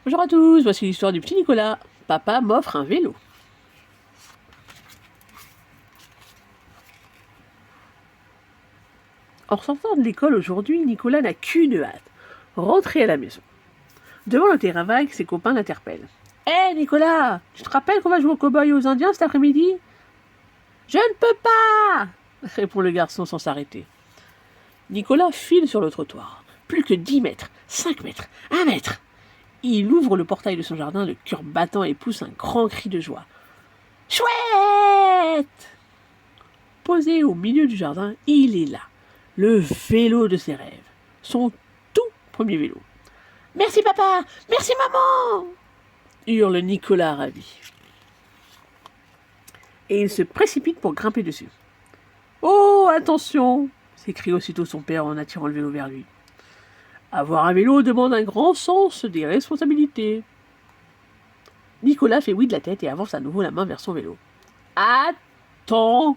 Bonjour à tous, voici l'histoire du petit Nicolas. Papa m'offre un vélo. En sortant de l'école aujourd'hui, Nicolas n'a qu'une hâte, rentrer à la maison. Devant le terrain vague, ses copains l'interpellent. Hé Nicolas, tu te rappelles qu'on va jouer aux cow-boys et aux indiens cet après-midi? Je ne peux pas, répond le garçon sans s'arrêter. Nicolas file sur le trottoir. Plus que 10 mètres, 5 mètres, 1 mètre. Il ouvre le portail de son jardin, le cœur battant, et pousse un grand cri de joie. Chouette! Posé au milieu du jardin, il est là. Le vélo de ses rêves. Son tout premier vélo. Merci papa! Merci maman! Hurle Nicolas ravi. Et il se précipite pour grimper dessus. Oh, attention! S'écrie aussitôt son père en attirant le vélo vers lui. Avoir un vélo demande un grand sens des responsabilités. Nicolas fait oui de la tête et avance à nouveau la main vers son vélo. Attends,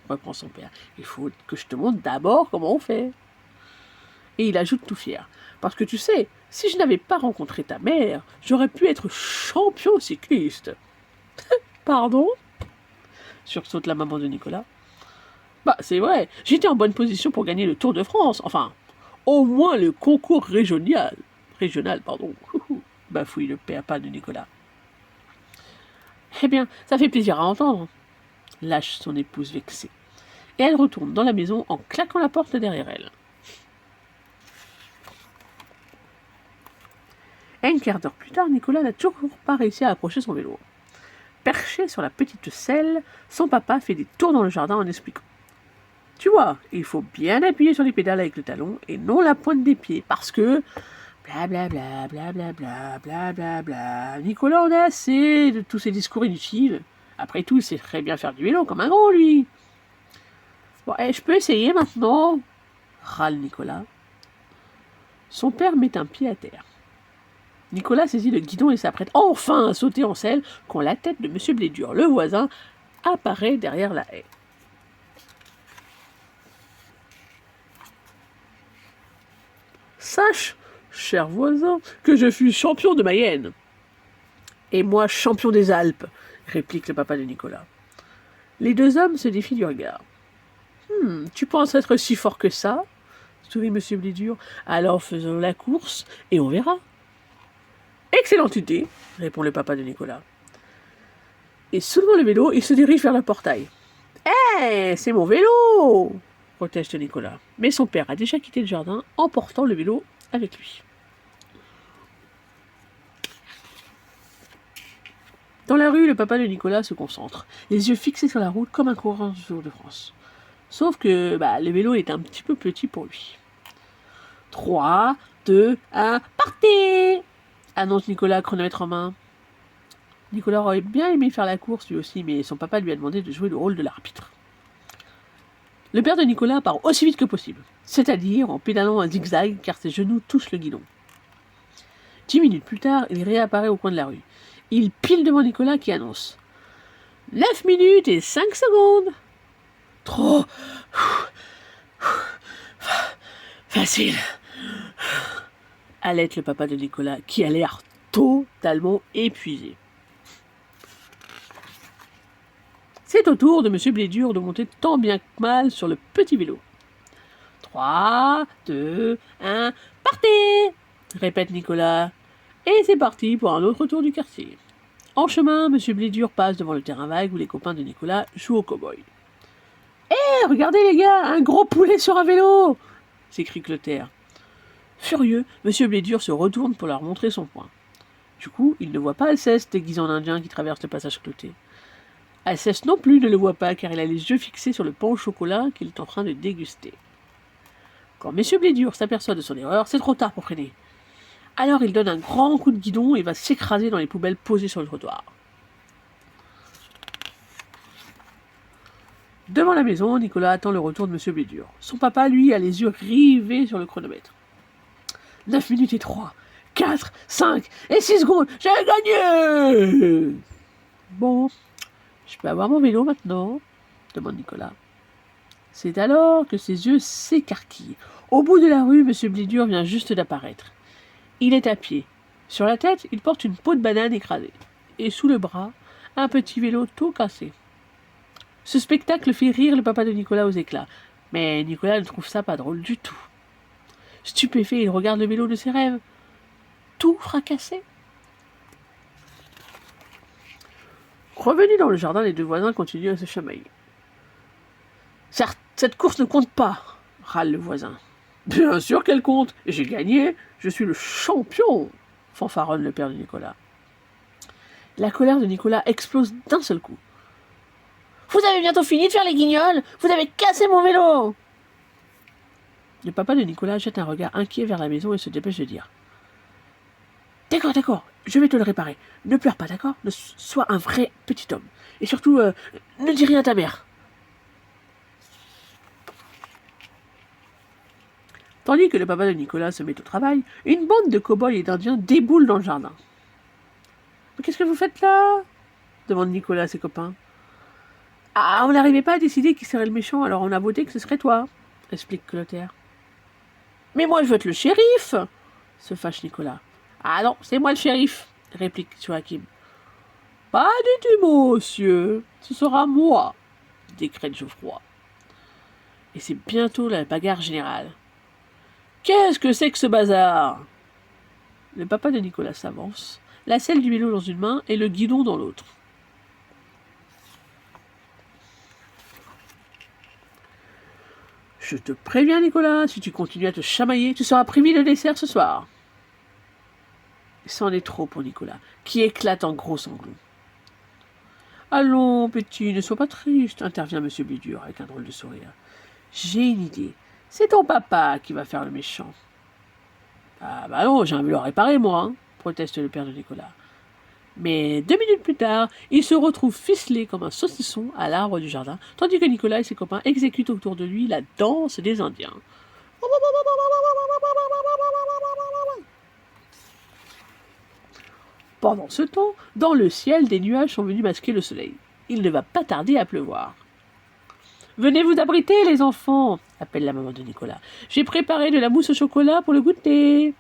reprend son père. Il faut que je te montre d'abord comment on fait. Et il ajoute tout fier. Parce que tu sais, si je n'avais pas rencontré ta mère, j'aurais pu être champion cycliste. Pardon? Sursaute la maman de Nicolas. Bah, c'est vrai, j'étais en bonne position pour gagner le Tour de France. Enfin, au moins le concours régional. Bafouille le papa de Nicolas. Eh bien, ça fait plaisir à entendre, lâche son épouse vexée. Et elle retourne dans la maison en claquant la porte derrière elle. Un quart d'heure plus tard, Nicolas n'a toujours pas réussi à approcher son vélo. Perché sur la petite selle, son papa fait des tours dans le jardin en expliquant. Tu vois, il faut bien appuyer sur les pédales avec le talon et non la pointe des pieds, parce que... Blablabla, blablabla, blablabla. Nicolas, on a assez de tous ces discours inutiles. Après tout, il sait très bien faire du vélo comme un gros, lui. Bon, je peux essayer maintenant, râle Nicolas. Son père met un pied à terre. Nicolas saisit le guidon et s'apprête enfin à sauter en selle quand la tête de M. Blédur, le voisin, apparaît derrière la haie. Sache, cher voisin, que je fus champion de Mayenne. Et moi, champion des Alpes, réplique le papa de Nicolas. Les deux hommes se défient du regard. Tu penses être si fort que ça? Sourit M. Blédur. Alors faisons la course et on verra. Excellente idée, répond le papa de Nicolas. Et soulevant le vélo, il se dirige vers le portail. Hé, c'est mon vélo! Proteste Nicolas. Mais son père a déjà quitté le jardin, emportant le vélo avec lui. Dans la rue, le papa de Nicolas se concentre, les yeux fixés sur la route comme un coureur du Tour de France. Sauf que le vélo est un petit peu petit pour lui. 3, 2, 1, partez! Annonce Nicolas, chronomètre en main. Nicolas aurait bien aimé faire la course lui aussi, mais son papa lui a demandé de jouer le rôle de l'arbitre. Le père de Nicolas part aussi vite que possible, c'est-à-dire en pédalant un zigzag car ses genoux touchent le guidon. 10 minutes plus tard, il réapparaît au coin de la rue. Il pile devant Nicolas qui annonce 9 minutes et 5 secondes. Trop facile. Halète le papa de Nicolas qui a l'air totalement épuisé. C'est au tour de M. Blédur de monter tant bien que mal sur le petit vélo. 3, 2, 1, partez! Répète Nicolas. Et c'est parti pour un autre tour du quartier. En chemin, M. Blédur passe devant le terrain vague où les copains de Nicolas jouent au cow-boy. Hé, regardez les gars, un gros poulet sur un vélo! S'écrie Clotaire. Furieux, M. Blédur se retourne pour leur montrer son poing. Du coup, il ne voit pas Alceste déguisé en indien qui traverse le passage cloté. Alceste non plus ne le voit pas car il a les yeux fixés sur le pain au chocolat qu'il est en train de déguster. Quand M. Blédur s'aperçoit de son erreur, c'est trop tard pour freiner. Alors il donne un grand coup de guidon et va s'écraser dans les poubelles posées sur le trottoir. Devant la maison, Nicolas attend le retour de M. Blédur. Son papa, lui, a les yeux rivés sur le chronomètre. 9 minutes et 3, 4, 5 et 6 secondes, j'ai gagné! Bon, je peux avoir mon vélo maintenant? Demande Nicolas. C'est alors que ses yeux s'écarquillent. Au bout de la rue, M. Blédur vient juste d'apparaître. Il est à pied, Sur la tête, il porte une peau de banane écrasée. Et sous le bras, un petit vélo tout cassé. Ce spectacle fait rire le papa de Nicolas aux éclats. Mais Nicolas ne trouve ça pas drôle du tout. Stupéfait, il regarde le vélo de ses rêves. Tout fracassé. Revenus dans le jardin, les deux voisins continuent à se chamailler. Certes, cette course ne compte pas, râle le voisin. Bien sûr qu'elle compte, et j'ai gagné, je suis le champion, fanfaronne le père de Nicolas. La colère de Nicolas explose d'un seul coup. Vous avez bientôt fini de faire les guignols, vous avez cassé mon vélo. Le papa de Nicolas jette un regard inquiet vers la maison et se dépêche de dire. D'accord, je vais te le réparer. Ne pleure pas, d'accord? Sois un vrai petit homme. Et surtout, ne dis rien à ta mère. Tandis que le papa de Nicolas se met au travail, une bande de cow-boys et d'Indiens déboule dans le jardin. « Mais qu'est-ce que vous faites là ?» demande Nicolas à ses copains. « Ah, on n'arrivait pas à décider qui serait le méchant, alors on a voté que ce serait toi, » explique Clotaire. « Mais moi je veux être le shérif !» se fâche Nicolas. « Ah non, c'est moi le shérif !» réplique Joachim. « Pas du tout, monsieur, ce sera moi !» décrète Geoffroy. Et c'est bientôt la bagarre générale. Qu'est-ce que c'est que ce bazar? Le papa de Nicolas s'avance, la selle du vélo dans une main et le guidon dans l'autre. Je te préviens, Nicolas, si tu continues à te chamailler, tu seras privé de dessert ce soir. C'en est trop pour Nicolas, qui éclate en gros sanglots. Allons, petit, ne sois pas triste, intervient M. Bidur avec un drôle de sourire. J'ai une idée. C'est ton papa qui va faire le méchant. Ah bah non, j'ai un vélo à réparer, moi, hein, proteste le père de Nicolas. Mais 2 minutes plus tard, il se retrouve ficelé comme un saucisson à l'arbre du jardin, tandis que Nicolas et ses copains exécutent autour de lui la danse des Indiens. Pendant ce temps, dans le ciel, des nuages sont venus masquer le soleil. Il ne va pas tarder à pleuvoir. « Venez vous abriter, les enfants !» appelle la maman de Nicolas. « J'ai préparé de la mousse au chocolat pour le goûter. »«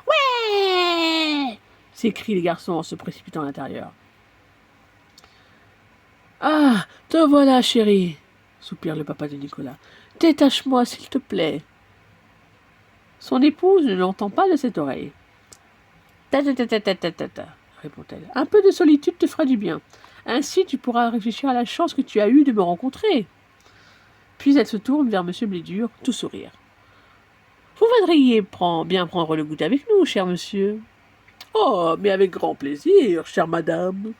Ouais !» s'écrient les garçons en se précipitant à l'intérieur. « Ah, te voilà, chérie !» soupire le papa de Nicolas. « Détache-moi, s'il te plaît. » Son épouse ne l'entend pas de cette oreille. « Ta-ta-ta-ta-ta-ta-ta » répond-elle. « Un peu de solitude te fera du bien. Ainsi, tu pourras réfléchir à la chance que tu as eue de me rencontrer. » Puis elle se tourne vers M. Blédur, tout sourire. « Vous voudriez bien prendre le goûter avec nous, cher monsieur ?»« Oh, mais avec grand plaisir, chère madame. »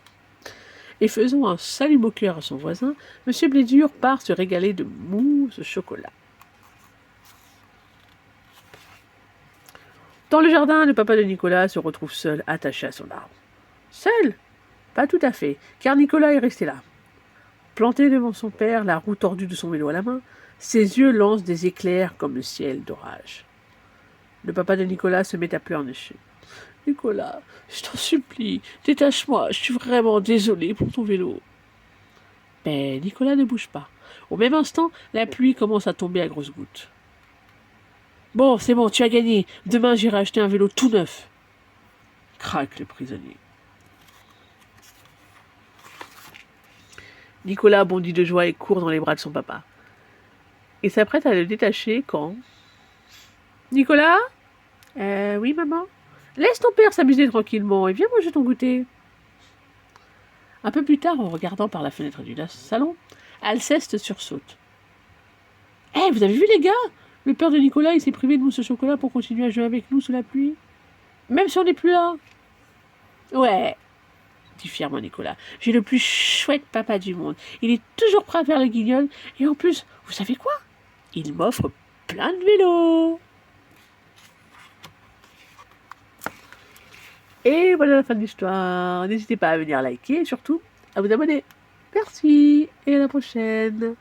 Et faisant un salut moqueur à son voisin, M. Blédur part se régaler de mousse au chocolat. Dans le jardin, le papa de Nicolas se retrouve seul, attaché à son arbre. Seul? Pas tout à fait, car Nicolas est resté là. Planté devant son père, la roue tordue de son vélo à la main, ses yeux lancent des éclairs comme le ciel d'orage. Le papa de Nicolas se met à pleurnicher. « Nicolas, je t'en supplie, détache-moi, je suis vraiment désolé pour ton vélo. » Mais Nicolas ne bouge pas. Au même instant, la pluie commence à tomber à grosses gouttes. « Bon, c'est bon, tu as gagné. Demain, j'irai acheter un vélo tout neuf. » Craque le prisonnier. Nicolas bondit de joie et court dans les bras de son papa. Il s'apprête à le détacher quand... « Nicolas ? Oui, maman ? Laisse ton père s'amuser tranquillement et viens manger ton goûter. » Un peu plus tard, en regardant par la fenêtre du salon, Alceste sursaute. « Hé, vous avez vu les gars ? Le père de Nicolas, il s'est privé de mousse au chocolat pour continuer à jouer avec nous sous la pluie. Même si on n'est plus là. » « Ouais, dit fièrement Nicolas, j'ai le plus chouette papa du monde. Il est toujours prêt à faire le guignol. Et en plus, vous savez quoi? Il m'offre plein de vélos. » Et voilà la fin de l'histoire. N'hésitez pas à venir liker et surtout à vous abonner. Merci et à la prochaine.